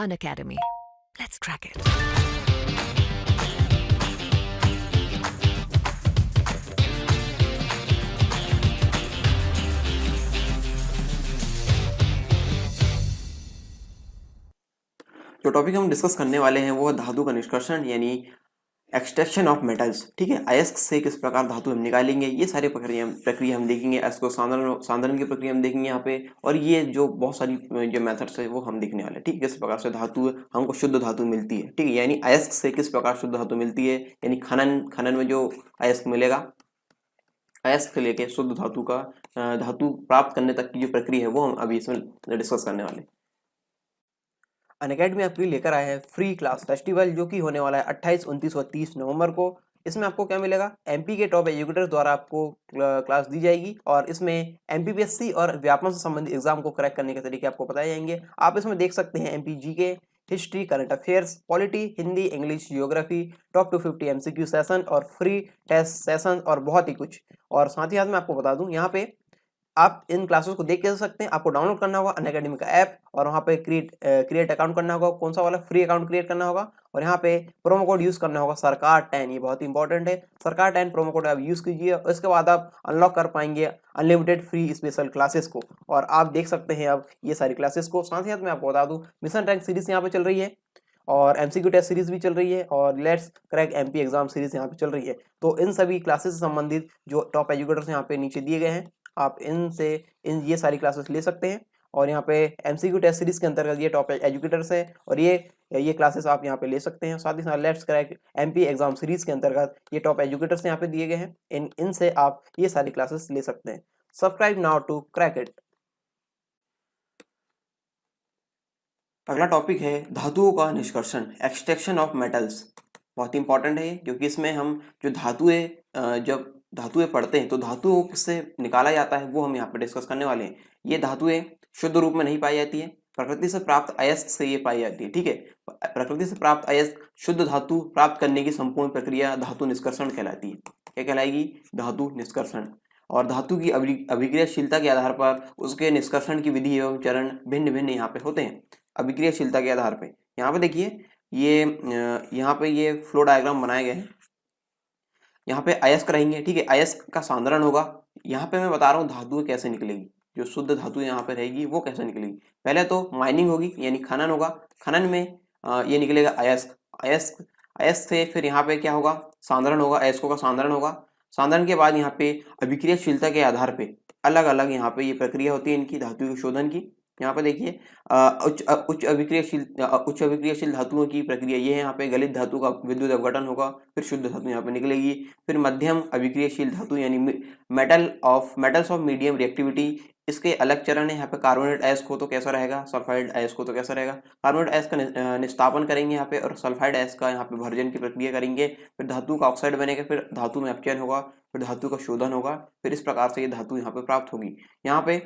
Unacademy. Let's crack it. जो topic हम discuss करने वाले हैं वो है धातु का निष्कर्षण यानी एक्सट्रैक्शन ऑफ मेटल्स। ठीक है, अयस्क से किस प्रकार धातु हम निकालेंगे, ये सारी प्रक्रिया हम देखेंगे। अयस्क को सांद्रण की प्रक्रिया हम देखेंगे यहाँ पे, और ये जो बहुत सारी जो मेथड्स है वो हम देखने वाले हैं। ठीक है, किस प्रकार से धातु हमको शुद्ध धातु मिलती है। ठीक है, यानी अयस्क से किस प्रकार शुद्ध धातु मिलती है, यानी खनन में जो अयस्क मिलेगा, अयस्क से लेके शुद्ध धातु का धातु प्राप्त करने तक की जो प्रक्रिया है वो हम अभी इसमें डिस्कस करने वाले हैं। अनअकैडमी आपके लिए लेकर आए हैं फ्री क्लास फेस्टिवल, जो कि होने वाला है 28, 29 और 30 नवंबर को। इसमें आपको क्या मिलेगा, एमपी के टॉप एजुकेटर्स द्वारा आपको क्लास दी जाएगी, और इसमें एमपीपीएससी और व्यापमं से संबंधित एग्जाम को क्रैक करने के तरीके आपको बताए जाएंगे। आप इसमें देख सकते हैं एमपीजी के history, current affairs, polity, Hindi, English, geography, top 250 MCQ session और फ्री टेस्ट सेशन और बहुत ही कुछ। और साथ ही साथ मैं आपको बता दूं, यहाँ पे आप इन क्लासेस को देख के सकते हैं। आपको डाउनलोड करना होगा अनअकैडमी का ऐप, और वहाँ पे क्रिएट अकाउंट करना होगा। कौन सा वाला, फ्री अकाउंट क्रिएट करना होगा, और यहाँ पे प्रोमो कोड यूज करना होगा सरकार 10। ये बहुत इंपॉर्टेंट है, सरकार 10 प्रोमो कोड आप यूज कीजिए। उसके बाद आप अनलॉक कर पाएंगे अनलिमिटेड फ्री स्पेशल क्लासेस को, और आप देख सकते हैं अब ये सारी क्लासेस को। साथ ही साथ मैं आपको बता दूं, मिशन रैंक सीरीज यहाँ पे चल रही है, और एमसीक्यू टेस्ट सीरीज भी चल रही है, और let's crack MP exam series यहाँ पे चल रही है। तो इन सभी क्लासेस से संबंधित जो टॉप एजुकेटर्स यहाँ पे नीचे दिए गए हैं, आप ये सारी क्लासेस ले सकते हैं। और यहाँ पे एमसीक्यू टेस्ट सीरीज के अंतर्गत ये टॉप एजुकेटर्स है, और ये क्लासेस आप यहाँ पे ले सकते हैं। साथ ही साथ let's crack MP exam series के अंतर्गत ये टॉप एजुकेटर्स यहाँ पे दिए गए हैं, इनसे आप ये सारी क्लासेस ले सकते हैं। Subscribe now to crack it. अगला टॉपिक है धातुओं का निष्कर्षण, एक्सट्रैक्शन ऑफ मेटल्स। बहुत इंपॉर्टेंट है, क्योंकि इसमें हम जो जब धातुएं पढ़ते हैं तो धातुओं से निकाला जाता है वो हम यहाँ पे डिस्कस करने वाले हैं। ये धातुएं शुद्ध रूप में नहीं पाई जाती है, प्रकृति से प्राप्त अयस्क से ये पाई जाती है। ठीक है, प्रकृति से प्राप्त अयस्क शुद्ध धातु प्राप्त करने की संपूर्ण प्रक्रिया धातु निष्कर्षण कहलाती है। क्या कहलाएगी, धातु निष्कर्षण। और धातु की अभिक्रियाशीलता के आधार पर उसके निष्कर्षण की विधि एवं चरण भिन्न भिन्न यहाँ पे होते हैं। अभिक्रियाशीलता के आधार पे यहाँ पे देखिए, यहाँ पे ये फ्लो डायग्राम बनाए गए हैं। यहाँ पे अयस्क रहेंगे। ठीक है, अयस्क का सांद्रण होगा। यहाँ पे मैं बता रहा हूँ धातु कैसे निकलेगी, जो शुद्ध धातु यहाँ पे रहेगी वो कैसे निकलेगी। पहले तो माइनिंग होगी, यानी खनन होगा। खनन में ये निकलेगा अयस्क। अयस्क से फिर यहाँ पे क्या होगा, सांद्रण होगा, अयस्कों का सांद्रण होगा। सांद्रण के बाद यहाँ पे अभिक्रियाशीलता के आधार पे अलग अलग यहाँ पे ये प्रक्रिया होती है इनकी, धातु के शोधन की। यहाँ पे देखिए उच्च अभिक्रियाशील धातुओं की प्रक्रिया ये है। यहाँ पे गलित धातु का विद्युत अपघटन होगा, फिर शुद्ध धातु यहाँ पे निकलेगी। फिर मध्यम अभिक्रियाशील धातु यानी मेटल्स ऑफ मीडियम रिएक्टिविटी, इसके अलग चरण है। यहाँ पे कार्बोनेट अयस्क हो तो कैसा रहेगा, सल्फाइड अयस्क हो तो कैसा रहेगा। कार्बोनेट अयस्क का निस्तापन करेंगे यहाँ पे, और सल्फाइड अयस्क का यहाँ पे भर्जन की प्रक्रिया करेंगे। फिर धातु का ऑक्साइड बनेगा, फिर धातु में अपचयन होगा, फिर धातु का शोधन होगा। फिर इस प्रकार से ये धातु यहाँ पे प्राप्त होगी। यहाँ पे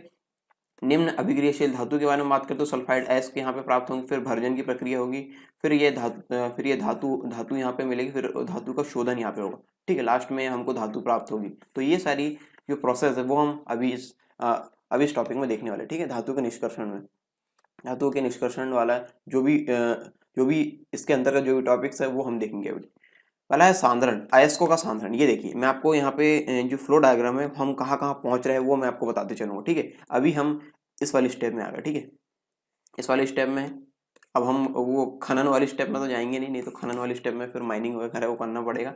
निम्न अभिक्रियाशील धातु के बारे में बात करें तो सल्फाइड अयस्क यहाँ पे प्राप्त होंगे, फिर भर्जन की प्रक्रिया होगी, फिर ये धातु यहाँ पे मिलेगी, फिर धातु का शोधन यहाँ पे होगा। ठीक है, लास्ट में हमको धातु प्राप्त होगी। तो ये सारी जो प्रोसेस है वो हम अभी इस टॉपिक में देखने वाले। ठीक है, धातु के निष्कर्षण में, धातु के निष्कर्षण वाला जो भी इसके अंतर्गत जो भी टॉपिक्स है वो हम देखेंगे अभी। पहला है सांद्रण, अयस्कों का सांद्रण। ये देखिए, मैं आपको यहाँ पे जो फ्लो डायग्राम है हम कहाँ कहाँ पहुँच रहे हैं वो मैं आपको बताते चलूँगा। ठीक है, अभी हम इस वाले स्टेप में आ गए। ठीक है, इस वाले स्टेप में अब हम वो खनन वाली स्टेप में तो जाएंगे नहीं तो खनन वाली स्टेप में फिर माइनिंग वगैरह वो करना पड़ेगा,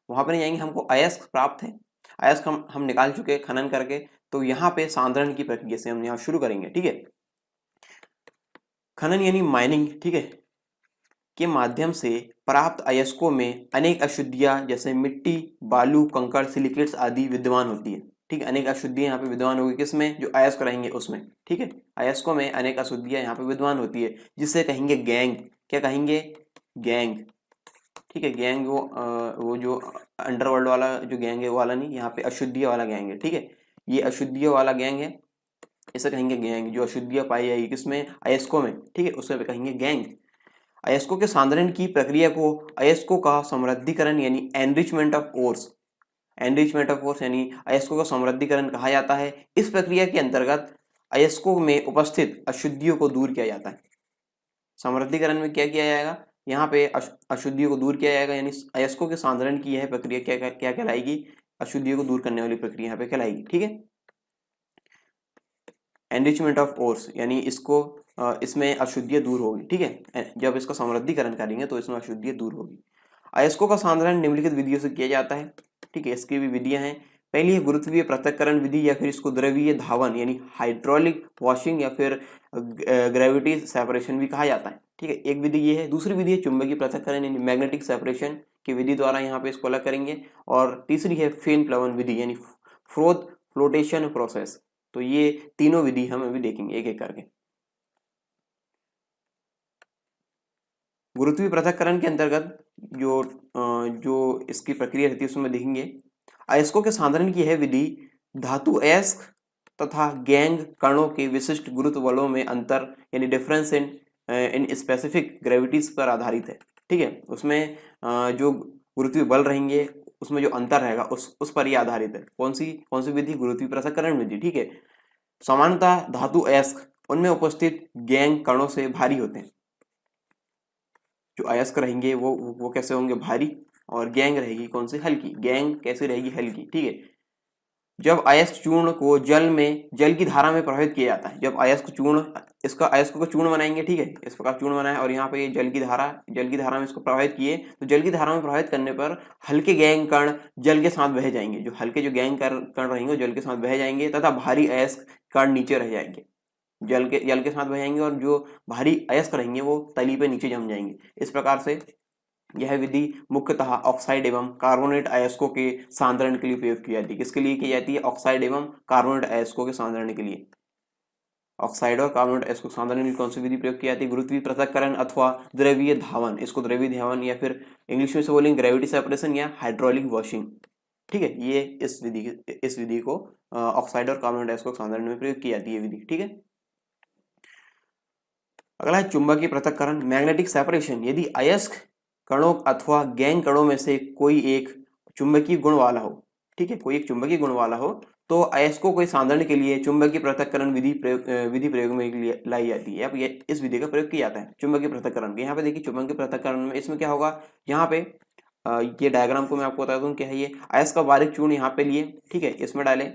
वहाँ पर नहीं जाएंगे। हमको अयस्क प्राप्त है, अयस्क हम निकाल चुके खनन करके। तो यहाँ पे सांद्रण की प्रक्रिया से हम यहाँ शुरू करेंगे। ठीक है, खनन यानी माइनिंग, ठीक है, के माध्यम से प्राप्त अयस्कों में अनेक अशुद्धियां जैसे मिट्टी, बालू, कंकड़, सिलिकेट्स आदि विद्यमान होती है। ठीक है, अनेक अशुद्धियां यहाँ पे विद्यमान होगी, किसमें, जो अयस्क रहेंगे उसमें। ठीक है, अयस्कों में अनेक अशुद्धियां यहाँ पे विद्यमान होती है, जिसे कहेंगे गैंग। क्या कहेंगे, गैंग। ठीक है, गैंग वो जो अंडरवर्ल्ड वाला जो गैंग है वो वाला नहीं, यहाँ पे अशुद्धियां वाला गैंग है। ठीक है, ये अशुद्धियों वाला गैंग है, इसे कहेंगे गैंग। जो अशुद्धियां पाई जाएगी किसमें, अयस्कों में। ठीक है, उसे कहेंगे गैंग। अयस्कों के सांद्रण की प्रक्रिया को अयस्कों का समृद्धिकरण यानी एनरिचमेंट ऑफ ओर्स यानी अयस्कों का समृद्धिकरण कहा जाता है। इस प्रक्रिया के अंतर्गत अयस्कों में उपस्थित अशुद्धियों को दूर किया जाता है। समृद्धिकरण में क्या किया जाएगा, यहाँ पे अशुद्धियों को दूर किया जाएगा, यानी अयस्कों के सांद्रण की यह प्रक्रिया क्या कहलाएगी, अशुद्धियों को दूर करने वाली प्रक्रिया यहाँ पे कहलाएगी। ठीक है। एनरिचमेंट ऑफ ओर्स, यानी इसको इसमें अशुद्धियाँ दूर होगी। ठीक है, जब इसका समृद्धिकरण करेंगे तो इसमें अशुद्धियाँ दूर होगी। अयस्कों का सांद्रण निम्नलिखित विधियों से किया जाता है। ठीक है, इसकी भी विधियां हैं। पहली है गुरुत्वीय पृथक्करण विधि, या फिर इसको द्रवीय धावन यानी हाइड्रोलिक वॉशिंग या फिर ग्रेविटी सेपरेशन भी कहा जाता है। ठीक है, एक विधि ये है। दूसरी विधि है चुंबकीय पृथक्करण यानी मैग्नेटिक सेपरेशन की विधि द्वारा यहाँ पे इसको अलग करेंगे। और तीसरी है फेन प्लवन विधि यानी फ्रोथ फ्लोटेशन प्रोसेस। तो ये तीनों विधि हम अभी देखेंगे एक एक करके। गुरुत्वीय पृथक्करण के अंतर्गत जो इसकी प्रक्रिया रहती है उसमें देखेंगे, अयस्कों के सांद्रण की यह विधि धातु अयस्क तथा गैंग कणों के विशिष्ट गुरुत्व बलों में अंतर यानी डिफरेंस इन स्पेसिफिक ग्रेविटीज पर आधारित है। ठीक है, उसमें जो गुरुत्वीय बल रहेंगे उसमें जो अंतर रहेगा उस पर ही आधारित है। कौन सी विधि, गुरुत्वीय पृथक्करण विधि। ठीक है, सामान्यतः धातु अयस्क उनमें उपस्थित गैंग कणों से भारी होते हैं। जो अयस्क रहेंगे वो कैसे होंगे, भारी, और गैंग रहेगी कौन सी, हल्की। गैंग कैसे रहेगी, हल्की। ठीक है, जब अयस्क चूर्ण को जल की धारा में प्रवाहित किया जाता है, जब अयस्क को चूर्ण बनाएंगे। ठीक है, इस प्रकार चूर्ण बनाए और यहाँ पे ये जल की धारा में इसको प्रवाहित किए, तो जल की धारा में प्रवाहित करने पर हल्के गैंग कण जल के साथ बह जाएंगे। जो हल्के जो गैंग कण रहेंगे जल के साथ बह जाएंगे तथा भारी अयस्क कण नीचे रह जाएंगे, जल के साथ बह जाएंगे, और जो भारी अयस्क रहेंगे वो तली पे नीचे जम जाएंगे। इस प्रकार से यह विधि मुख्यतः ऑक्साइड एवं कार्बोनेट अयस्कों के सांद्रण के लिए प्रयोग की जाती है। किसके लिए की जाती है, ऑक्साइड एवं कार्बोनेट अयस्कों के सांद्रण के लिए। ऑक्साइड और कार्बोनेट अयस्कों के सांद्रण के लिए कौन सी विधि प्रयोग की जाती है, गुरुत्वीय पृथक्करण अथवा द्रवीय धावन। इसको द्रवीय धावन या फिर इंग्लिश में से बोलेंगे ग्रेविटी सेपरेशन या हाइड्रोलिक वॉशिंग। ठीक है, ये इस विधि को ऑक्साइड और कार्बोनेट अयस्कों के सांद्रण में प्रयोग की जाती है विधि। ठीक है, अगला है चुंबकीय पृथक्करण मैग्नेटिक सेपरेशन। यदि अयस्क कणों अथवा गैंग कणों में से कोई एक चुंबकीय गुण वाला हो, ठीक है, कोई एक चुंबकीय गुण वाला हो, तो अयस्कों को सांद्रण के लिए चुंबकीय पृथक्करण विधि प्रयोग में लाई जाती है। अब ये इस विधि का प्रयोग किया जाता है चुंबकीय पृथक्करण के। यहाँ पे देखिए चुंबकीय पृथक्करण में इसमें क्या होगा, यहाँ पे ये डायग्राम को मैं आपको बता दूं क्या है। ये अयस्क का बारीक चूर्ण यहाँ पे लिए, ठीक है, इसमें डाले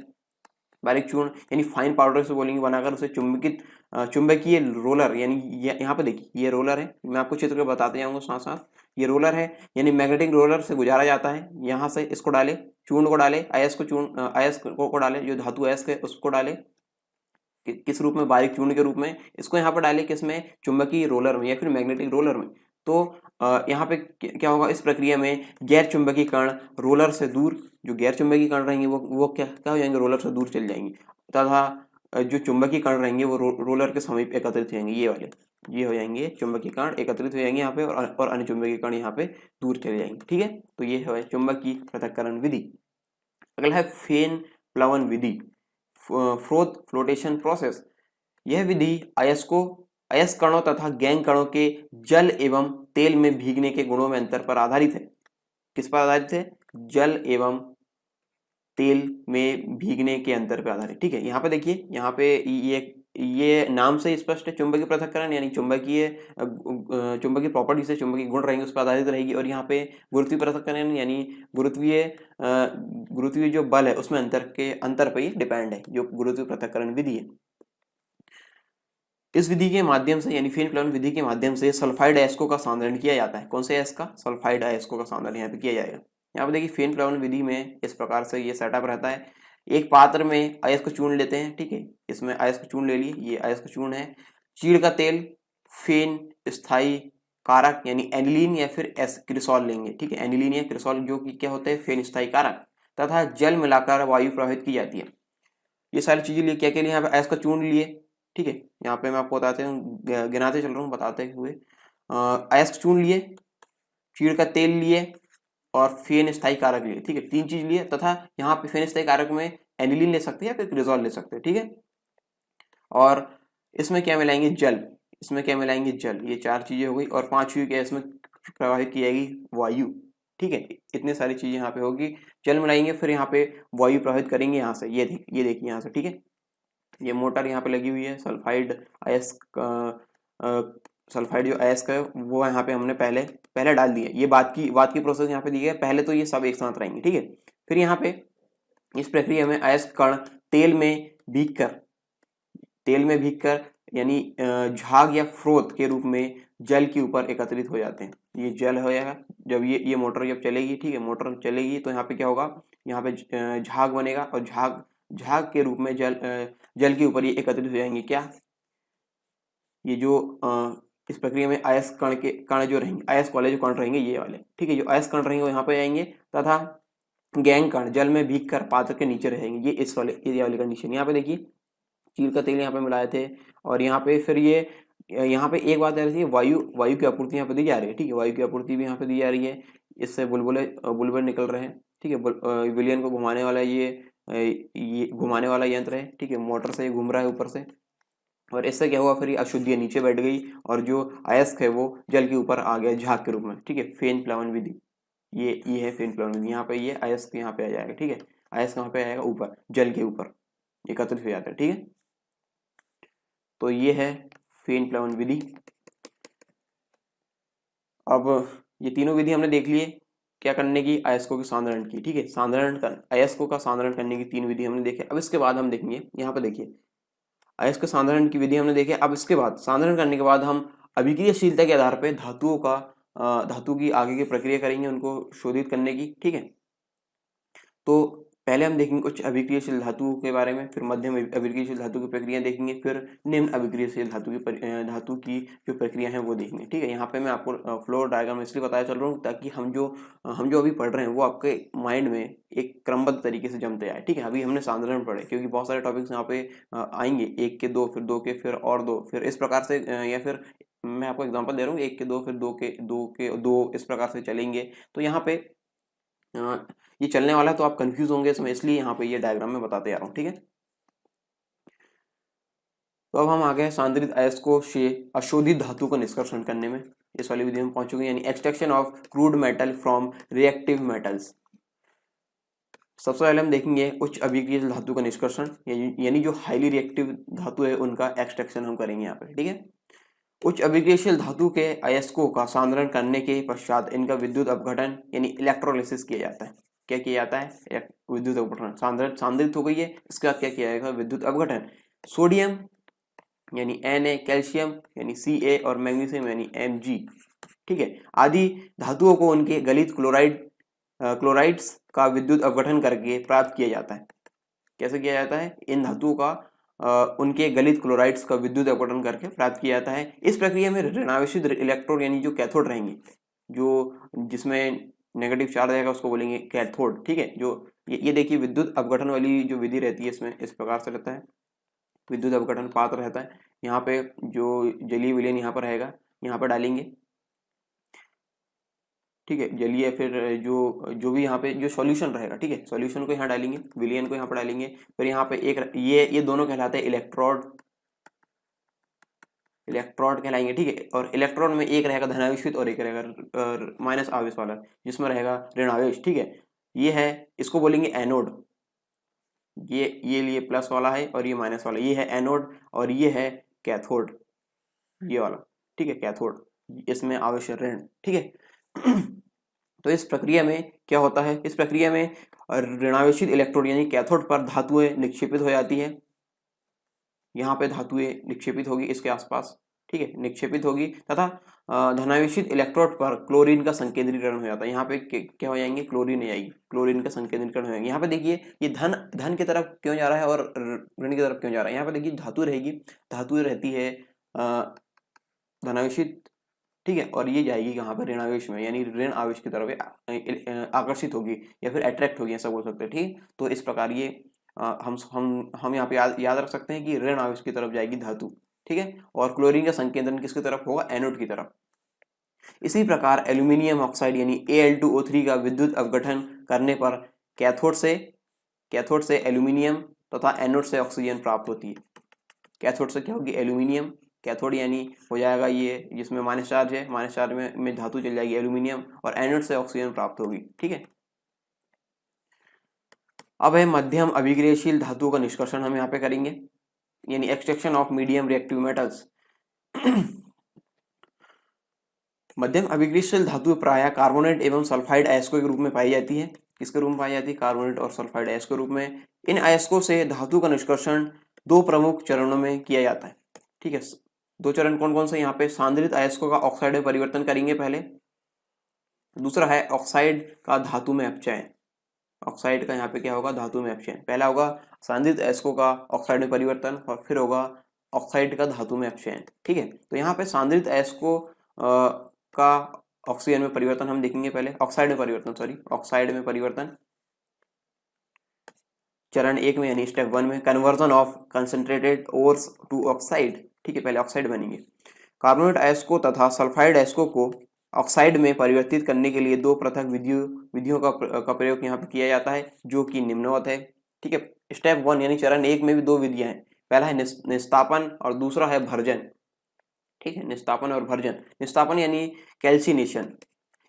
बारीक चूर्ण यानी फाइन पाउडर से बोलेंगे बनाकर, उसे चुंबकीय रोलर यानी यहाँ पे देखिए ये रोलर है, मैं आपको चित्र को बताते जाऊंगा साथ साथ। ये रोलर है यानी मैग्नेटिक रोलर से गुजारा जाता है। यहाँ से इसको डाले, चूर्ण को डाले, अयस्क को डाले, जो धातु अयस्क है उसको डाले किस रूप में, बारीक चूर्ण के रूप में। इसको यहाँ पर डाले किसमें, चुंबकीय रोलर में या फिर मैग्नेटिक रोलर में। तो यहाँ पे क्या होगा, इस प्रक्रिया में गैर चुंबकीय कण रोलर से दूर, जो गैर चुंबकीय कण रहेंगे वो क्या हो जाएंगे, रोलर से दूर चल जाएंगे, तथा जो चुंबकीय कण रहेंगे वो रोलर के समीप एकत्रित हो जाएंगे। ये हो जाएंगे चुंबकीय कण एकत्रित हो जाएंगे यहाँ पे, और अन्य चुंबकीय कण यहाँ पे दूर चले जाएंगे। ठीक है, तो ये है चुंबकीय पृथक्करण विधि। अगला है फेन प्लवन विधि, फ्रोथ फ्लोटेशन प्रोसेस। यह विधि अयस्क कणों तथा गैंग कणों के जल एवं तेल में भीगने के गुणों में अंतर पर आधारित है। किस पर आधारित है, जल एवं तेल में भीगने के अंतर पर आधारित। ठीक है, यहाँ पे देखिए, यहाँ पे ये नाम से स्पष्ट है, चुंबकीय पृथक्करण यानी चुंबकीय प्रॉपर्टी से चुंबकीय गुण रहेंगे उस पर आधारित रहेगी। और यहाँ पे गुरुत्वीय पृथक्करण यानी गुरुत्वीय जो बल है उसमें अंतर पे ये डिपेंड है, जो गुरुत्वीय पृथक्करण विधि है। इस विधि के माध्यम से यानी फेन प्लवन विधि के माध्यम से सल्फाइड अयस्कों का सांद्रण किया जाता है। कौन से अयस्क का, सल्फाइड अयस्कों का सांद्रण यहाँ पे किया जाएगा। यहाँ पे देखिए फेन प्लवन विधि में इस प्रकार से ये सेटअप रहता है। एक पात्र में अयस्क चूर्ण लेते हैं, ठीक है, इसमें अयस्क चूर्ण ले लिए, ये अयस्क चूर्ण है, चीड़ का तेल, फेन स्थायी कारक यानी एनिलीन या फिर क्रिसॉल लेंगे। ठीक है, एनिलीन या क्रिसॉल जो कि क्या होते हैं, फेन स्थायी कारक, तथा जल मिलाकर वायु प्रवाहित की जाती है। ये सारी चीजें लिए, क्या क्या लिए, यहाँ पे अयस्क चूर्ण लिए। ठीक है, यहाँ पे मैं आपको बताते हूँ, गिनाते चल रहा हूँ बताते हुए। अयस्क चूर्ण लिए, चीड़ का तेल लिए और फेन स्थायी कारक लिए। ठीक है, 3 चीज लिए, तथा यहाँ पे फेन स्थायी कारक में एनिलीन ले सकते हैं या फिर क्रिसॉल ले सकते हैं। ठीक है, और इसमें क्या मिलाएंगे, जल, ये 4 चीजें हो गई, और 5वीं क्या इसमें प्रवाहित की जाएगी, वायु। ठीक है, इतनी सारी चीजें यहाँ पे होगी, जल मिलाएंगे, फिर यहाँ पे वायु प्रवाहित करेंगे यहाँ से, ये देखिए यहाँ से। ठीक है, ये मोटर यहाँ पे लगी हुई है, सल्फाइड अयस्क सल्फाइड जो अयस्क है वो यहाँ पे हमने पहले डाल दिया। ये बात की प्रोसेस यहाँ पे दी है, पहले तो ये सब एक साथ रहेंगे, ठीक है। फिर यहाँ पे इस प्रक्रिया में अयस्क कण तेल में भीगकर यानी झाग या फ्रोथ के रूप में जल के ऊपर एकत्रित हो जाते हैं। ये जल होएगा जब ये मोटर जब चलेगी, ठीक है, मोटर चलेगी तो यहाँ पे क्या होगा, यहाँ पे झाग बनेगा और झाग के रूप में जल के ऊपर ये एकत्रित हो जाएंगे। क्या ये जो इस प्रक्रिया में अयस्क कण जो रहेंगे, अयस्क वाले जो कण रहेंगे ये वाले, ठीक है, जो अयस्क कण रहेंगे वो यहाँ पे आएंगे तथा गैंग कण जल में भीगकर पात्र के नीचे रहेंगे। ये इस वाले एरिया वाली कंडीशन। यहाँ पे देखिए चील का तेल यहाँ पे मिलाए थे और यहाँ पे फिर ये यहाँ पे एक बात है, वायु की आपूर्ति यहाँ पे दी जा रही है, ठीक है, वायु की आपूर्ति भी यहाँ पे दी जा रही है। इससे बुलबुले निकल रहे हैं, ठीक है। विलियन को घुमाने वाला ये घुमाने वाला यंत्र है, ठीक है, मोटर से ये घूम रहा है ऊपर से। और इससे क्या हुआ, फिर ये अशुद्धियाँ नीचे बैठ गई और जो अयस्क है वो जल के ऊपर आ गया झाग के रूप में, ठीक है। फेन प्लावन विधि, ये है फेन प्लावन विधि। यहाँ पे ये अयस्क यहाँ पे आ जाएगा, ठीक है, अयस्क कहाँ पे आएगा, ऊपर, जल के ऊपर एकत्रित हो जाता है, ठीक है। तो ये है फेन प्लावन विधि। अब ये तीनों विधि हमने देख लिए क्या करने की, अयस्कों के सांद्रण की, ठीक है, अयस्कों का सांद्रण करने की 3 विधि हमने देखे। अब इसके बाद हम देखेंगे, यहाँ पे देखिए अयस्क सांद्रण की विधि हमने देखे। अब इसके बाद सांद्रण करने के बाद हम अभिक्रियाशीलता के आधार पर धातु की आगे की प्रक्रिया करेंगे उनको शोधित करने की, ठीक है। तो पहले हम देखेंगे उच्च अभिक्रियाशील धातु के बारे में, फिर मध्यम अभिक्रियाशील धातु की प्रक्रिया देखेंगे, फिर निम्न अभिक्रियाशील धातु की जो प्रक्रिया है वो देखेंगे, ठीक है। यहाँ पे मैं आपको फ्लो डायग्राम इसलिए बताया चल रहा हूँ ताकि हम जो अभी पढ़ रहे हैं वो आपके माइंड में एक क्रमबद्ध तरीके से जमते आए, ठीक है। अभी हमने सांद्रण पढ़े क्योंकि बहुत सारे टॉपिक्स यहाँ पे आएंगे, 1 के 2, फिर 2 के, फिर और 2, फिर इस प्रकार से, या फिर मैं आपको एग्जाम्पल दे रहा हूँ, 1 के 2, फिर 2 के 2 इस प्रकार से चलेंगे। तो यहाँ पे ये चलने वाला है तो आप कंफ्यूज होंगे इसमें, इसलिए यहाँ पे ये डायग्राम में बताते आ रहा हूँ, ठीक है। तो अब हम आ गए सांद्रित अयस्कों से अशोधित धातु का निष्कर्षण करने में। इस वाली विधि में पहुंच चुके हैं, यानी extraction of crude metal from reactive metals. सबसे पहले हम देखेंगे उच्च अभिक्रियाशील धातु का निष्कर्षण, यानी जो हाईली रिएक्टिव धातु है उनका एक्सट्रैक्शन हम करेंगे यहाँ पे, ठीक है। उच्च अभिक्रियाशील धातु के अयस्कों का सांद्रण करने के पश्चात इनका विद्युत अपघटन यानी इलेक्ट्रोलिसिस किया जाता है। क्या किया जाता है, विद्युत अपघटन। सांद्रित हो गई है, इसके बाद क्या किया जाएगा, विद्युत अपघटन। सोडियम यानी Na, कैल्शियम यानी Ca और मैग्नीशियम यानी Mg, ठीक है, आदि धातुओं को उनके गलित क्लोराइड्स का विद्युत अपघटन करके प्राप्त किया जाता है। कैसे किया जाता है, इन धातुओं का उनके गलित क्लोराइड्स का विद्युत अपघटन करके प्राप्त किया जाता है। इस प्रक्रिया में ऋणावेशित इलेक्ट्रोड यानी जो कैथोड रहेंगे, जो जिसमें नेगेटिव चार्ज रहेगा उसको बोलेंगे कैथोड, ठीक है। जो ये देखिए विद्युत अपघटन वाली जो विधि रहती है इसमें इस प्रकार से रहता है, विद्युत अपघटन पात्र रहता है। यहाँ पे जो जलीय विलयन यहाँ पर रहेगा, यहाँ पर डालेंगे, ठीक है, जलीय, फिर जो भी यहाँ पे जो सॉल्यूशन रहेगा, ठीक है, सॉल्यूशन को यहाँ डालेंगे, विलयन को यहाँ पर डालेंगे। फिर यहाँ पे एक ये दोनों कहलाते हैं इलेक्ट्रोड कहलाएंगे, ठीक है। और इलेक्ट्रॉन में एक रहेगा धनावेशित और एक रहेगा माइनस आवेश वाला, जिसमें रहेगा ऋणावेश, ठीक है। ये है, इसको बोलेंगे एनोड। ये लिए प्लस वाला है और ये माइनस वाला, ये है एनोड और ये है कैथोड, ये वाला, ठीक है, कैथोड, इसमें आवेश ऋण, ठीक है। तो इस प्रक्रिया में क्या होता है, इस प्रक्रिया में ऋणावेशित इलेक्ट्रोड यानी कैथोड पर धातुएं निक्षेपित हो जाती है। यहाँ पे धातुएं निक्षेपित होगी इसके आसपास, ठीक है, निक्षेपित होगी तथा धनावेशित इलेक्ट्रोड पर क्लोरीन का संकेंद्रीकरण हो जाता है। यहाँ पे क्या हो जाएंगे, क्लोरीन आएगी, क्लोरीन का संकेंद्रीकरण हो जाएंगे। यहाँ पे देखिए ये धन की तरफ क्यों जा रहा है और ऋण की तरफ क्यों जा रहा है। यहाँ पे देखिए धातु रहेगी, धातु रहती है धनावेशित, ठीक है, और ये जाएगी कहाँ पर, ऋणावेश में, यानी ऋण आवेश की तरफ आकर्षित होगी या फिर अट्रैक्ट होगी, ऐसा बोल सकते हैं, ठीक। तो इस प्रकार ये हम यहाँ पे याद रख सकते हैं कि ऋण आवेश की तरफ जाएगी धातु, ठीक है, और क्लोरीन का संकेंद्रण किसकी तरफ होगा, एनोड की तरफ। इसी प्रकार एल्यूमिनियम ऑक्साइड यानी Al2O3 का विद्युत अपघटन करने पर कैथोड से एल्यूमिनियम तथा एनोड से ऑक्सीजन प्राप्त होती है। कैथोड से क्या होगी, एल्यूमिनियम, कैथोड यानी हो जाएगा ये जिसमें माइनस चार्ज है, माइनस चार्ज में धातु चल जाएगी एल्यूमिनियम, और एनोड से ऑक्सीजन प्राप्त होगी, ठीक है। अब है मध्यम अभिक्रियाशील धातुओं का निष्कर्षण हम यहाँ पे करेंगे, यानी extraction of medium reactive metals. मध्यम अभिक्रियाशील धातु प्रायः कार्बोनेट एवं सल्फाइड अयस्कों के रूप में पाई जाती है। किसके रूप में पाई जाती है? कार्बोनेट और सल्फाइड अयस्कों के रूप में। इन अयस्कों से धातु का निष्कर्षण दो प्रमुख चरणों में किया जाता है। ठीक है, दो चरण कौन कौन से? यहाँ पे सांद्रित अयस्कों का ऑक्साइड में परिवर्तन करेंगे पहले, दूसरा है ऑक्साइड का धातु में अपचयन। ऑक्साइड का यहाँ पे क्या होगा? धातु में अपचयन। पहला होगा सांद्रित अयस्कों का ऑक्साइड में परिवर्तन और फिर होगा ऑक्साइड का धातु में अपचयन। ठीक है, तो यहाँ पे सांद्रित अयस्कों का ऑक्सीजन में परिवर्तन हम देखेंगे पहले, ऑक्साइड में परिवर्तन, सॉरी ऑक्साइड में परिवर्तन चरण 1 में यानी स्टेप 1 में, conversion of concentrated ores to oxide. ठीक है, पहले ऑक्साइड बनेंगे। कार्बोनेट अयस्कों तथा सल्फाइड अयस्कों को ऑक्साइड में परिवर्तित करने के लिए दो पृथक विधियों का प्रयोग यहाँ पे किया जाता है, जो कि निम्नवत है। ठीक है, स्टेप 1 यानी चरण 1 में भी दो विधियां हैं, पहला है निस्तापन और दूसरा है भर्जन। ठीक है, निस्तापन और भर्जन। निस्तापन यानी कैल्सिनेशन।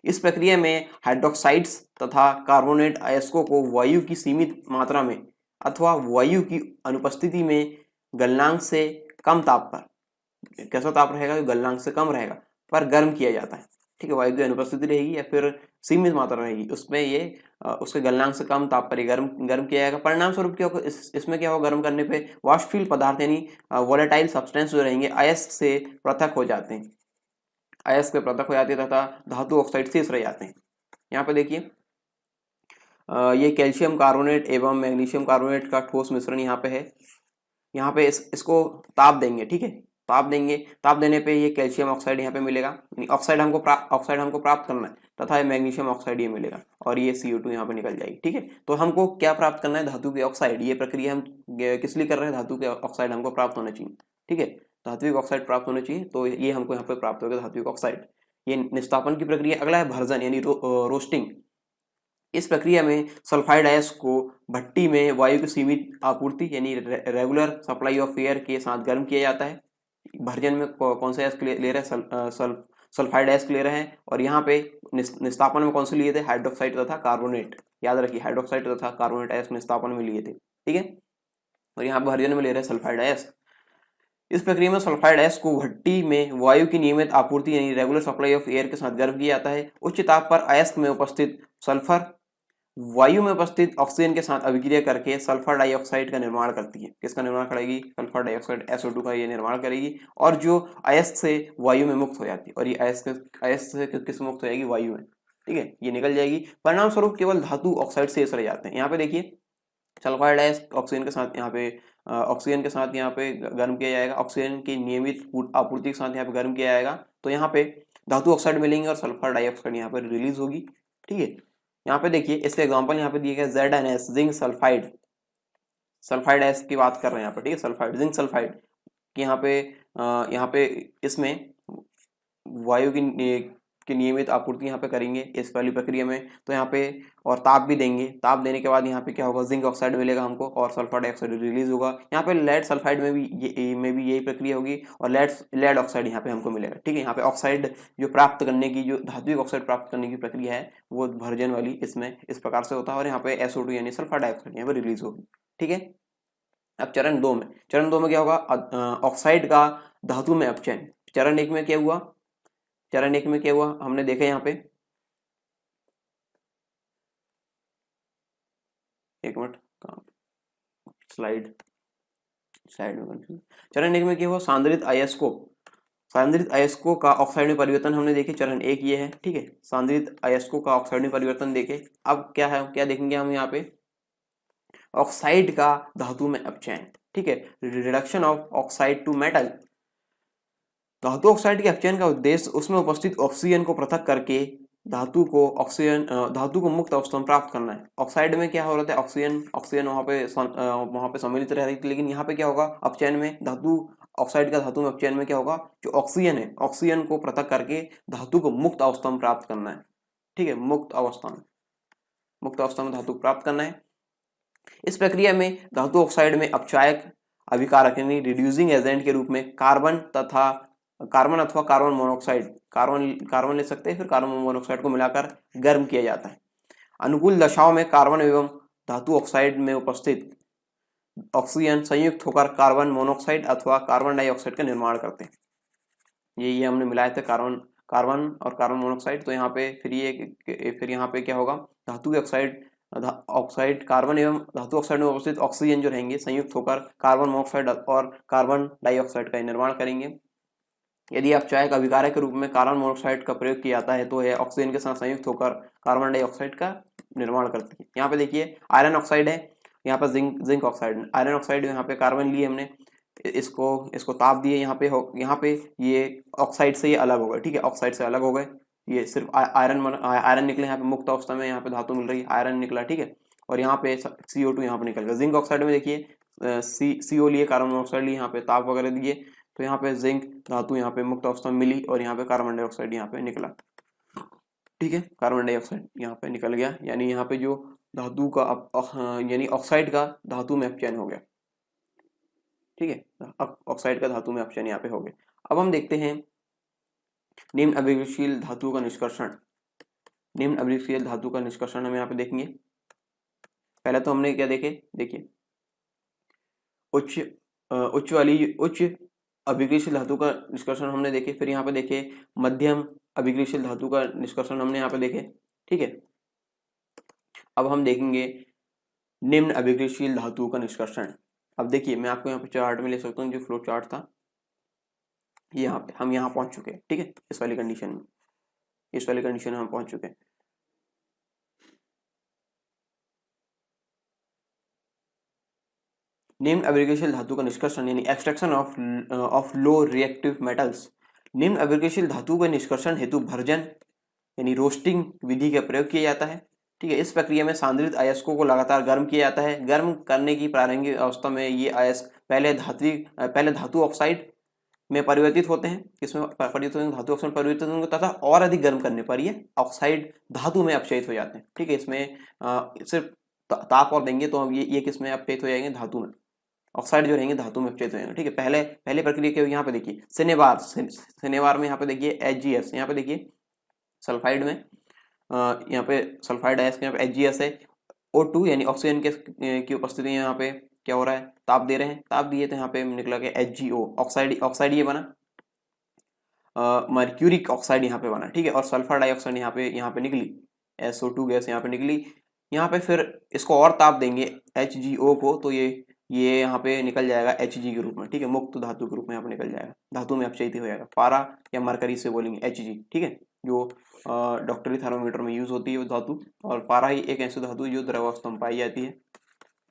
इस प्रक्रिया में हाइड्रोक्साइड्स तथा कार्बोनेट अयस्कों को वायु की सीमित मात्रा में अथवा वायु की अनुपस्थिति में गलनांक से कम ताप पर, कैसा ताप रहेगा? गलनांक से कम रहेगा, पर गर्म किया जाता है। ठीक है, वायु की अनुपस्थिति रहेगी या फिर सीमित मात्रा रहेगी, उसमें ये उसके गलनांक से कम ताप पर ही गर्म किया जाएगा। परिणाम स्वरूप क्या होगा? इसमें क्या होगा? गर्म करने पे वाष्पशील पदार्थ यानी वोलेटाइल सब्सटेंस जो रहेंगे अयस्क से पृथक हो जाते हैं, अयस्क से पृथक हो जाते हैं तथा धातु ऑक्साइड शेष रह जाते हैं। यहाँ पे देखिए ये कैल्शियम कार्बोनेट एवं मैग्नीशियम कार्बोनेट का ठोस मिश्रण यहाँ पे है। यहाँ पे इसको ताप देंगे। ठीक है, ताप देंगे, ताप देने पे ये कैल्शियम ऑक्साइड यहाँ पे मिलेगा, ऑक्साइड हमको प्राप्त करना है, तथा ये मैग्नीशियम ऑक्साइड ये मिलेगा और ये CO2 यहाँ पे निकल जाएगी। ठीक है, तो हमको क्या प्राप्त करना है? धातु के ऑक्साइड। ये प्रक्रिया हम किस लिए कर रहे हैं? धातु के ऑक्साइड हमको प्राप्त होना चाहिए। ठीक है, धात्विक ऑक्साइड प्राप्त होना चाहिए, तो ये हमको यहाँ पे प्राप्त होगा धात्विक ऑक्साइड। ये निस्तापन की प्रक्रिया। अगला है भर्जन यानी रोस्टिंग। इस प्रक्रिया में सल्फाइड अयस्क को भट्टी में वायु की सीमित आपूर्ति यानी रेगुलर सप्लाई ऑफ एयर के साथ गर्म किया जाता है। भर्जन में कौन सा अयस्क ले रहे हैं? सल्फाइड अयस्क ले रहे हैं। और यहाँ पे निस्तापन में कौन से लिए थे? हाइड्रोक्साइड तथा कार्बोनेट। याद रखिए, हाइड्रोक्साइड तथा कार्बोनेट अयस्क निस्तापन में लिए थे। ठीक है, और यहाँ भर्जन में ले रहे हैं सल्फाइड अयस्क। इस प्रक्रिया में सल्फाइड अयस्क को भट्टी में वायु की नियमित आपूर्ति यानी रेगुलर सप्लाई ऑफ एयर के साथ गर्म किया जाता है। उच्च ताप पर अयस्क में उपस्थित सल्फर वायु में उपस्थित ऑक्सीजन के साथ अभिक्रिया करके सल्फर डाइऑक्साइड का निर्माण करती है। किसका निर्माण करेगी? सल्फर डाइऑक्साइड SO2 का ये निर्माण करेगी, और जो अयस्क से वायु में मुक्त हो जाती है। और ये अयस्क से किस मुक्त हो जाएगी? वायु में। ठीक है, ये निकल जाएगी। परिणाम स्वरूप केवल धातु ऑक्साइड शेष रह जाते हैं। यहाँ पे देखिए सल्फाइड अयस्क ऑक्सीजन के साथ यहाँ पे गर्म किया जाएगा, ऑक्सीजन की नियमित आपूर्ति के साथ यहाँ पे गर्म किया जाएगा, तो यहाँ पे धातु ऑक्साइड मिलेंगे और सल्फर डाइऑक्साइड यहाँ पे रिलीज होगी। ठीक है, यहाँ पे देखिए इसके एग्जांपल यहाँ पे दिए गए ZnS जिंक सल्फाइड, सल्फाइड अयस्क की बात कर रहे हैं यहाँ पे। ठीक है, सल्फाइड जिंक सल्फाइड कि यहाँ पे इसमें वायु की नियमित आपूर्ति यहाँ पे करेंगे इस वाली प्रक्रिया में, तो यहाँ पे और ताप भी देंगे। ताप देने के बाद यहाँ पे क्या होगा? जिंक ऑक्साइड मिलेगा हमको और सल्फर डाइऑक्साइड रिलीज होगा। यहाँ पे लेड सल्फाइड में भी यही प्रक्रिया होगी और लेड ऑक्साइड यहाँ पे हमको मिलेगा। ठीक है, यहाँ पे ऑक्साइड जो प्राप्त करने की, जो धात्विक ऑक्साइड प्राप्त करने की प्रक्रिया है वो भर्जन वाली इसमें इस प्रकार से होता है, और यहाँ पे SO2 यानी सल्फर डाइऑक्साइड यहाँ पे रिलीज होगी। ठीक है, अब चरण 2 में क्या होगा? ऑक्साइड का धातु में अपचयन। चरण 1 में क्या हुआ? हमने देखा यहाँ पे, एक मिनट, स्लाइड में कंफ्यूज। चरण 1 में क्या हुआ? सांद्रित अयस्कों का ऑक्साइड में परिवर्तन हमने देखे। चरण 1 ये है। ठीक है, सांद्रित अयस्कों का ऑक्साइड में परिवर्तन देखे। अब क्या है, क्या देखेंगे हम यहाँ पे? ऑक्साइड का धातु में अपचयन। ठीक है, reduction of oxide to metal. धातु ऑक्साइड के अपचयन का उद्देश्य उसमें उपस्थित ऑक्सीजन को पृथक करके धातु को मुक्त अवस्था में प्राप्त करना है। ऑक्साइड में क्या हो रहा था? ऑक्सीजन वहाँ पे सम्मिलित रह रही थी, लेकिन यहाँ पे क्या होगा? अपचयन में ऑक्साइड का धातु में अपचयन में क्या होगा? जो ऑक्सीजन है, ऑक्सीजन को पृथक करके धातु को मुक्त अवस्था में प्राप्त करना है। ठीक है, मुक्त अवस्था में धातु प्राप्त करना है। इस प्रक्रिया में धातु ऑक्साइड में अपचायक अभिकारक यानी रिड्यूसिंग एजेंट के रूप में कार्बन अथवा कार्बन मोनोऑक्साइड, कार्बन ले सकते हैं, फिर कार्बन मोनोऑक्साइड को मिलाकर गर्म किया जाता है। अनुकूल दशाओं में कार्बन एवं धातु ऑक्साइड में उपस्थित ऑक्सीजन संयुक्त होकर कार्बन मोनोऑक्साइड अथवा कार्बन डाइऑक्साइड का निर्माण करते हैं। ये हमने मिलाए थे कार्बन कार्बन और कार्बन मोनोऑक्साइड। तो यहाँ पे फिर यहाँ पे क्या होगा, धातु के ऑक्साइड कार्बन एवं धातु ऑक्साइड में उपस्थित ऑक्सीजन जो रहेंगे संयुक्त होकर कार्बन मोनोऑक्साइड और कार्बन डाइऑक्साइड का निर्माण करेंगे। यदि आप चाय का अभिकारक के रूप में कार्बन मोनोऑक्साइड का प्रयोग किया जाता है तो यह ऑक्सीजन के साथ संयुक्त होकर कार्बन डाइऑक्साइड का निर्माण करती है। यहाँ पे देखिए आयरन ऑक्साइड है, यहाँ पर जिंक ऑक्साइड, आयरन ऑक्साइड यहाँ पे कार्बन लिए हमने, इसको ताप दिए, यहाँ पे ये ऑक्साइड से ये अलग हो गए, ठीक है, ऑक्साइड से अलग हो गए, ये सिर्फ आयरन निकले यहाँ पे मुक्त अवस्था में, यहाँ पे धातु मिल रही है, आयरन निकला, ठीक है, और यहाँ पे CO2 यहाँ पे निकल गया। जिंक ऑक्साइड में देखिए CO लिए, कार्बन मोनोऑक्साइड लिए, यहाँ पे ताप वगैरह दिए, तो यहाँ पे जिंक धातु यहाँ पे मुक्त अवस्था में मिली और यहाँ पे कार्बन डाइऑक्साइड यहाँ पे निकला, ठीक है, कार्बन डाइऑक्साइड यहाँ पे निकल गया, यानी यहाँ पे जो धातु का यानी ऑक्साइड का धातु में अपचयन हो गया, ठीक है, ऑक्साइड का धातु में अपचयन यहाँ पे हो गया। अब हम देखते हैं निम्न अभिक्रियाशील धातु का निष्कर्षण। निम्न अभिक्रियाशील धातु का निष्कर्षण हम यहाँ पे देखेंगे। पहले तो हमने क्या देखे, देखिए उच्च अभिक्रियाशील धातु का निष्कर्षण हमने देखे, फिर यहाँ पे देखे मध्यम अभिक्रियाशील धातु का निष्कर्षण हमने यहाँ पे देखे, ठीक है। अब हम देखेंगे निम्न अभिक्रियाशील धातु का निष्कर्षण। अब देखिए मैं आपको यहाँ पे चार्ट में ले सकता हूँ, जो फ्लो चार्ट था, यहाँ पे हम यहाँ पहुंच चुके हैं, ठीक है, इस वाली कंडीशन में हम पहुंच चुके हैं। निम्न अभिक्रियाशील धातु का निष्कर्षण यानी extraction of low reactive metals. निम्न अभिक्रियाशील धातु के निष्कर्षण हेतु भर्जन यानी रोस्टिंग विधि का प्रयोग किया जाता है, ठीक है। इस प्रक्रिया में सांद्रित अयस्कों को लगातार गर्म किया जाता है। गर्म करने की प्रारंभिक अवस्था में ये अयस्क पहले धातु ऑक्साइड में परिवर्तित होते हैं, किसमें परिवर्तित होंगे, धातु ऑक्साइड परिवर्तित होंगे, तथा और अधिक गर्म करने पर ये ऑक्साइड धातु में अपचयित हो जाते हैं, ठीक है। इसमें सिर्फ ताप और देंगे तो ये किसमें अपचयित हो जाएंगे, धातु में, ऑक्साइड जो रहेंगे धातु में अपचयित हो जाएंगे, ठीक है। पहले प्रक्रिया क्या होगी, यहाँ पे देखिए सिनेबार में यहाँ पे देखिए HgS, यहाँ पे देखिए सल्फाइड में यहाँ पे सल्फाइड है, यहाँ पे HgS है, O2 यानी ऑक्सीजन की उपस्थिति में यहाँ पे क्या हो रहा है, ताप दे रहे हैं, ताप दिए तो यहाँ पे निकला गया HgO, ऑक्साइड ये बना, मर्क्यूरिक ऑक्साइड यहाँ पे बना, ठीक है, और सल्फर डाइऑक्साइड यहाँ पे निकली, SO2 गैस यहाँ पे निकली। यहाँ पे फिर इसको और ताप देंगे HgO को, तो ये यहाँ पे निकल जाएगा Hg के रूप में, ठीक है, मुक्त धातु के रूप में यहाँ पे निकल जाएगा, धातु में अपचयित हो जाएगा, पारा या मरकरी से बोलेंगे Hg, ठीक है, जो डॉक्टरी थर्मोमीटर में यूज होती है वो धातु, और पारा ही एक ऐसी धातु जो द्रवावस्था में पाई जाती है,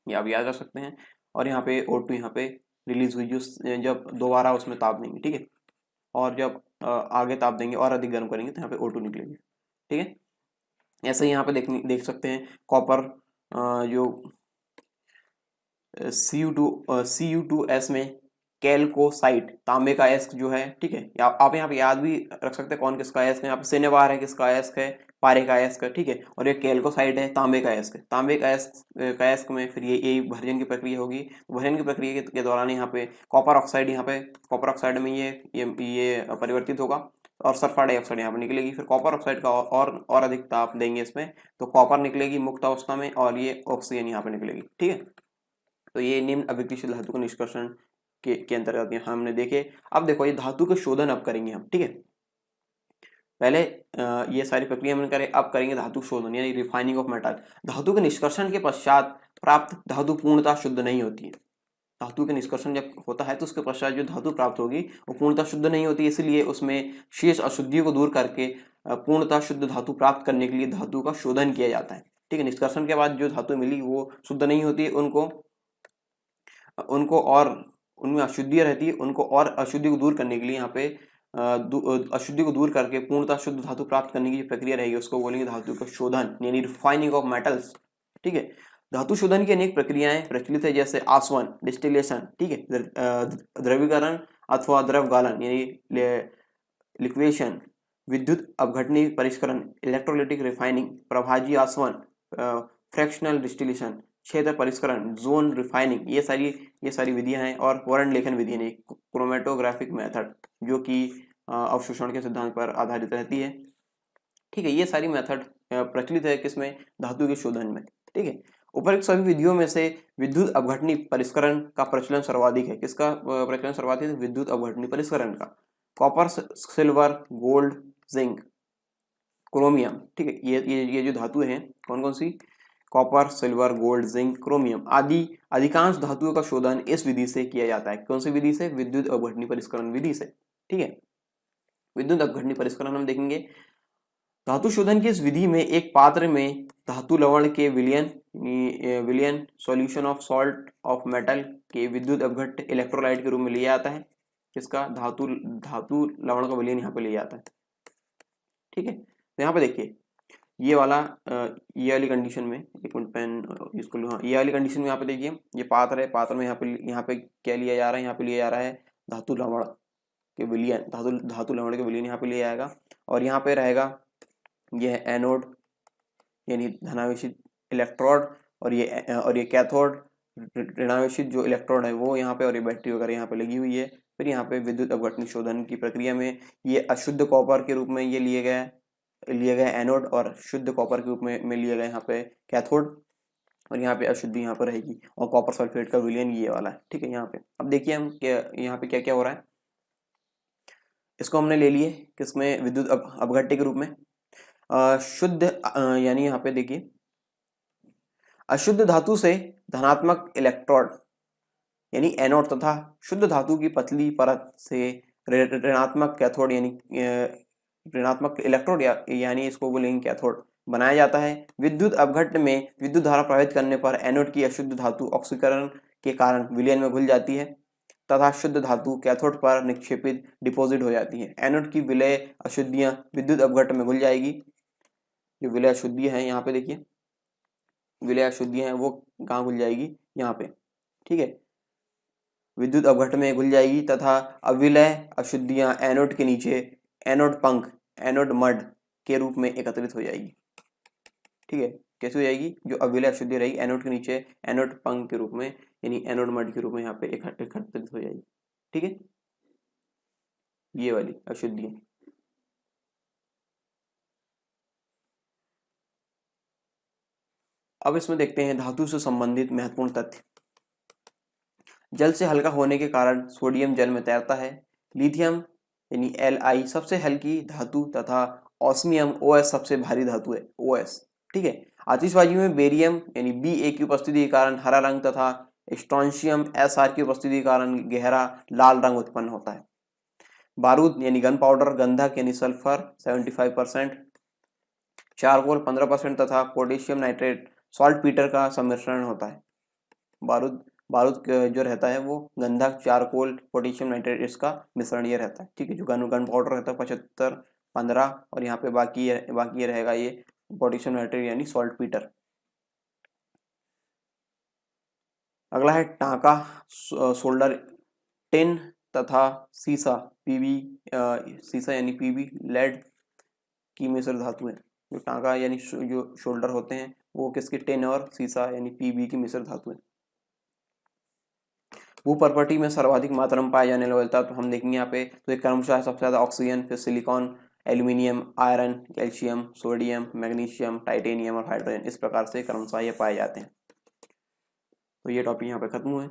ये आप याद रख सकते हैं। और यहाँ पे O2 यहाँ पे रिलीज हुई, जो जब दोबारा उसमें ताप देंगे, ठीक है, और जब आगे ताप देंगे और अधिक गर्म करेंगे तो यहाँ पे O2 निकलेगी, ठीक है। ऐसे ही यहाँ पे देख सकते हैं कॉपर जो Cu2S में कैल्कोसाइट, तांबे का अयस्क जो है, ठीक है, आप यहाँ पे याद भी रख सकते हैं कौन किसका अयस्क है, यहाँ पे सिनेबार है, किसका अयस्क है, पारे का अयस्क है, ठीक है, और ये कैल्कोसाइट है, तांबे का अयस्क है। तांबे का अयस्क में फिर ये भर्जन की प्रक्रिया होगी। भर्जन की प्रक्रिया के दौरान यहाँ पे कॉपर ऑक्साइड में ये परिवर्तित होगा और सल्फर डाइऑक्साइड यहाँ पे निकलेगी। फिर कॉपर ऑक्साइड का और अधिक ताप देंगे इसमें, तो कॉपर निकलेगी मुक्त अवस्था में और ये ऑक्सीजन यहाँ पे निकलेगी, ठीक है। तो ये निम्न अभिक्रियाशील धातु का निष्कर्षण के अंतर्गत यहाँ हमने देखे। अब देखो ये धातु के शोधन अब करेंगे हम, ठीक है। पहले ये सारी प्रक्रिया हमने करे, अब करेंगे धातु शोधन यानी रिफाइनिंग ऑफ मेटल। धातु के निष्कर्षण के पश्चात प्राप्त धातु पूर्णतः शुद्ध नहीं होती है। धातु के निष्कर्षण जब होता है तो उसके पश्चात जो धातु प्राप्त होगी वो पूर्णतः शुद्ध नहीं होती, इसलिए उसमें शेष अशुद्धियों को दूर करके पूर्णतः शुद्ध धातु प्राप्त करने के लिए धातु का शोधन किया जाता है, ठीक है। निष्कर्षण के बाद जो धातु मिली वो शुद्ध नहीं होती, उनको और उनमें अशुद्धियाँ रहती है, उनको और अशुद्धि को दूर करने के लिए यहाँ पे अशुद्धि को दूर करके पूर्णतः शुद्ध धातु प्राप्त करने की जो प्रक्रिया रहेगी उसको बोलेंगे धातु का शोधन यानी रिफाइनिंग ऑफ मेटल्स, ठीक है। धातु शोधन की अनेक प्रक्रियाएं प्रचलित है, जैसे आसवन डिस्टिलेशन, ठीक है, द्रवीकरण अथवा द्रव गालन यानी लिक्वेशन, विद्युत अपघटनी परिष्करण इलेक्ट्रोलिटिक रिफाइनिंग, प्रभाजी आसवन, फ्रैक्शनल डिस्टिलेशन, क्षेत्र परिष्करण जोन रिफाइनिंग, ये सारी विधियां हैं। और वर्ण लेखन विधि यानी क्रोमेटोग्राफिक मेथड जो कि अवशोषण के सिद्धांत पर आधारित रहती है, ठीक है। ये सारी मेथड प्रचलित है किसमें, धातु के शोधन में, ठीक है। उपरोक्त सभी विधियों में से विद्युत अपघटनी परिष्करण का प्रचलन सर्वाधिक है। किसका प्रचलन सर्वाधिक है, विद्युत अपघटनी परिष्करण का। Copper silver gold zinc, chromium, ठीक है। ये जो धातु हैं कौन कौन सी, copper, silver, gold, zinc, chromium आदि अधिकांश धातुओं का शोधन इस विधि से किया जाता है। कौन सी विधि से, विद्युत अपघटनी परिष्करण विधि से, ठीक है। विद्युत अपघटनी परिष्करण हम देखेंगे। धातु शोधन की इस विधि में एक पात्र में धातु लवण के विलयन solution of salt of metal के विद्युत अपघट्ट इलेक्ट्रोलाइट के रूप में लिया जाता है। इसका धातु धातु लवण का विलयन यहाँ पे लिया जाता है, ठीक है। तो यहाँ पे देखिए ये वाली कंडीशन में, एक मिनट पेन इसको लो, हाँ ये वाली कंडीशन में यहाँ पे देखिए ये पात्र है, पात्र में यहाँ पे क्या लिया जा रहा है, यहाँ पे लिया जा रहा है धातु लवण के विलयन, धातु लवण के विलयन यहाँ पे लिया जाएगा। और यहाँ पे रहेगा यह एनोड यानी धनावेशित इलेक्ट्रोड, और ये कैथोड ऋणावेशित जो इलेक्ट्रोड है वो यहाँ पे, और ये बैटरी वगैरह यहाँ पे लगी हुई है। फिर यहाँ पे विद्युत अपघटनी शोधन की प्रक्रिया में ये अशुद्ध कॉपर के रूप में ये लिए गए एनोड, और शुद्ध कॉपर के रूप में लिए गए यहाँ पे कैथोड, और यहाँ पे अशुद्धि यहाँ पर रहेगी, और कॉपर सल्फेट का विलयन ये वाला है, ठीक है। यहाँ पे अब देखिए हम यहाँ पे क्या क्या हो रहा है। इसको हमने ले लिए किसमें, विद्युत अपघट्य के रूप में। शुद्ध यानी यहाँ पे देखिए अशुद्ध धातु से धनात्मक इलेक्ट्रोड यानी एनोड तथा शुद्ध धातु की पतली परत से ऋणात्मक कैथोड यानी ऋणात्मक इलेक्ट्रोड यानी इसको बोलेंगे कैथोड बनाया जाता है। विद्युत अपघट्ट में विद्युत धारा प्रवाहित करने पर एनोड की अशुद्ध धातु ऑक्सीकरण के कारण विलयन में घुल जाती है तथा शुद्ध धातु कैथोड पर निक्षेपित डिपॉजिट हो जाती है। एनोड की विलय अशुद्धियां विद्युत अपघट्ट में घुल जाएगी। जो विलय अशुद्धियां हैं यहाँ पे देखिए, विलय अशुद्धियां हैं वो कहाँ घुल जाएगी, यहाँ पे, ठीक है। विद्युत अपघट्ट में घुल जाएगी तथा अविलय अशुद्धियां एनोड के नीचे एनोड पंख एनोड मड के रूप में एकत्रित हो जाएगी, ठीक है। कैसे हो जाएगी, जो अविलय अशुद्धि रहेगी एनोड के नीचे एनोड पंख के रूप में यानी एनोड मड के रूप में यहाँ पे एकत्रित हो जाएगी, ठीक है। ये वाली अशुद्धियां। अब इसमें देखते हैं धातु से संबंधित महत्वपूर्ण तथ्य। जल से हल्का होने के कारण सोडियम जल में तैरता है। लिथियम यानी Li सबसे हल्की धातु तथा ऑस्मियम OS सबसे भारी धातु है, OS, ठीक है। आतिशबाजी में बेरियम यानी Ba की उपस्थिति के कारण हरा रंग तथा स्ट्रोंशियम Sr की उपस्थिति के कारण गहरा लाल रंग उत्पन्न होता है। बारूद यानी गन पाउडर गंधक यानी सल्फर 75%, चारकोल 15% तथा पोटेशियम नाइट्रेट सॉल्ट पीटर का सम्मिश्रण होता है। बारूद जो रहता है वो गंधक, चारकोल, पोटेशियम नाइट्रेट इसका मिश्रण ये रहता है, ठीक है। जो गन पाउडर रहता है 75, 15, और यहाँ पे बाकी ये रहेगा ये पोटेशियम नाइट्रेट यानी सॉल्ट पीटर। अगला है टांका, सोल्डर, टिन तथा सीसा सीसा यानी पीबी, लेड की मिश्र धातु है। जो टांका यानी जो शोल्डर होते हैं वो किसके, टिन, और सीसा यानी पीबी की मिश्र धातु है। वो प्रॉपर्टी में सर्वाधिक मात्रा में पाए जाने वाला तो हम देखेंगे यहाँ पे, तो एक क्रमशः सबसे ज्यादा ऑक्सीजन, फिर silicon, aluminium, iron, calcium, sodium, magnesium, titanium और हाइड्रोजन, इस प्रकार से क्रमशः ये पाए जाते हैं। तो ये टॉपिक यहाँ पे खत्म हुए।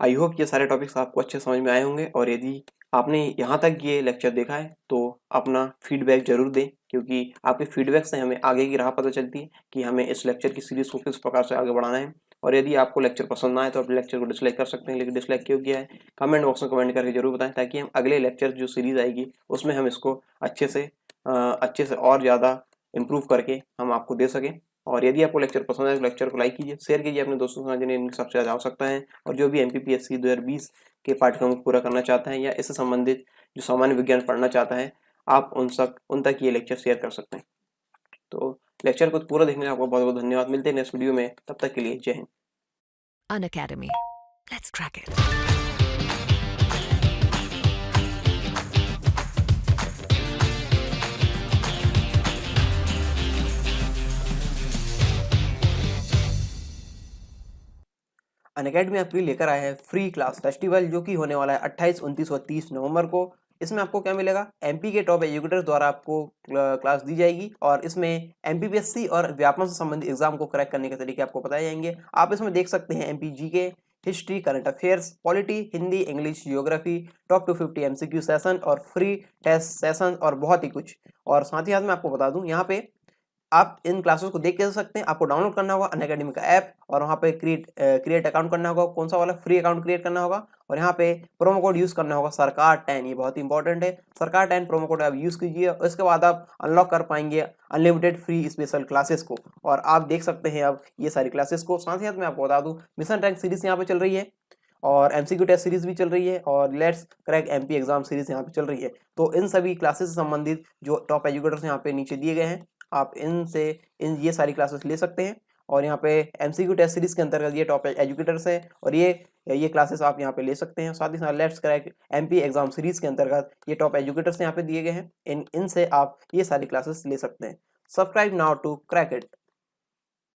आई होप ये सारे टॉपिक्स आपको अच्छे समझ में आए होंगे, और यदि आपने यहाँ तक ये लेक्चर देखा है तो अपना फीडबैक जरूर दें, क्योंकि आपके फीडबैक से हमें आगे की राह पता चलती है कि हमें इस लेक्चर की सीरीज को किस प्रकार से आगे बढ़ाना है। और यदि आपको लेक्चर पसंद ना आए तो आप लेक्चर को डिसलाइक कर सकते हैं, लेकिन डिसलाइक क्यों किया है कमेंट बॉक्स में कमेंट करके जरूर बताएं, ताकि हम अगले लेक्चर जो सीरीज आएगी उसमें हम इसको अच्छे से और ज़्यादा इम्प्रूव करके हम आपको दे सकें। और यदि आपको लेक्चर पसंद है तो लेक्चर को लाइक कीजिए, शेयर कीजिए अपने दोस्तों के साथ जिन्हें इनकी सबसे ज़्यादा आवश्यकता है, और जो भी MPPSC 2020 के पाठ्यक्रम को पूरा करना चाहता है या इससे संबंधित जो सामान्य विज्ञान पढ़ना चाहता है, आप उन तक ये लेक्चर शेयर कर सकते हैं। तो लेक्चर को पूरा देखने का आपको बहुत बहुत धन्यवाद। मिलते हैं नेक्स्ट वीडियो में, तब तक के लिए जय Hind. Unacademy. Let's crack it. Unacademy आपके लिए लेकर आया है फ्री क्लास फेस्टिवल, जो कि होने वाला है 28, 29 और 30 नवंबर को। इसमें आपको क्या मिलेगा, MP के टॉप एजुकेटर्स द्वारा आपको क्लास दी जाएगी, और इसमें MPPSC और व्यापमं से संबंधित एग्जाम को क्रैक करने के तरीके आपको बताए जाएंगे। आप इसमें देख सकते हैं MP GK, history, current affairs, polity, Hindi, English, geography, top 250 MCQ session और फ्री टेस्ट सेशन और बहुत ही कुछ। और साथ ही साथ मैं आपको बता दूं, यहाँ पे आप इन क्लासेस को देख के सकते हैं। आपको डाउनलोड करना होगा अनअकैडमी का ऐप और वहाँ पे क्रिएट अकाउंट करना होगा। कौन सा वाला? फ्री अकाउंट क्रिएट करना होगा और यहाँ पे प्रोमो कोड यूज करना होगा सरकार 10। ये बहुत ही इंपॉर्टेंट है, सरकार 10 प्रोमो कोड आप यूज कीजिए। उसके बाद आप अनलॉक कर पाएंगे अनलिमिटेड फ्री स्पेशल क्लासेस को और आप देख सकते हैं अब ये सारी क्लासेस को। साथ ही साथ मैं आपको बता दूं, मिशन रैंक सीरीज यहाँ पे चल रही है और एमसीक्यू टेस्ट सीरीज भी चल रही है और let's crack MP exam series यहाँ पे चल रही है। तो इन सभी क्लासेस से संबंधित जो टॉप एजुकेटर्स यहाँ पे नीचे दिए गए हैं, आप इनसे ये सारी क्लासेस ले सकते हैं। और यहाँ पे एमसीक्यू टेस्ट सीरीज के अंतर्गत ये टॉप एजुकेटर्स है और ये क्लासेस आप यहाँ पे ले सकते हैं। साथ ही साथ let's crack MP exam series के अंतर्गत ये टॉप एजुकेटर्स यहाँ पे दिए गए हैं, इनसे आप ये सारी क्लासेस ले सकते हैं। Subscribe now to crack it.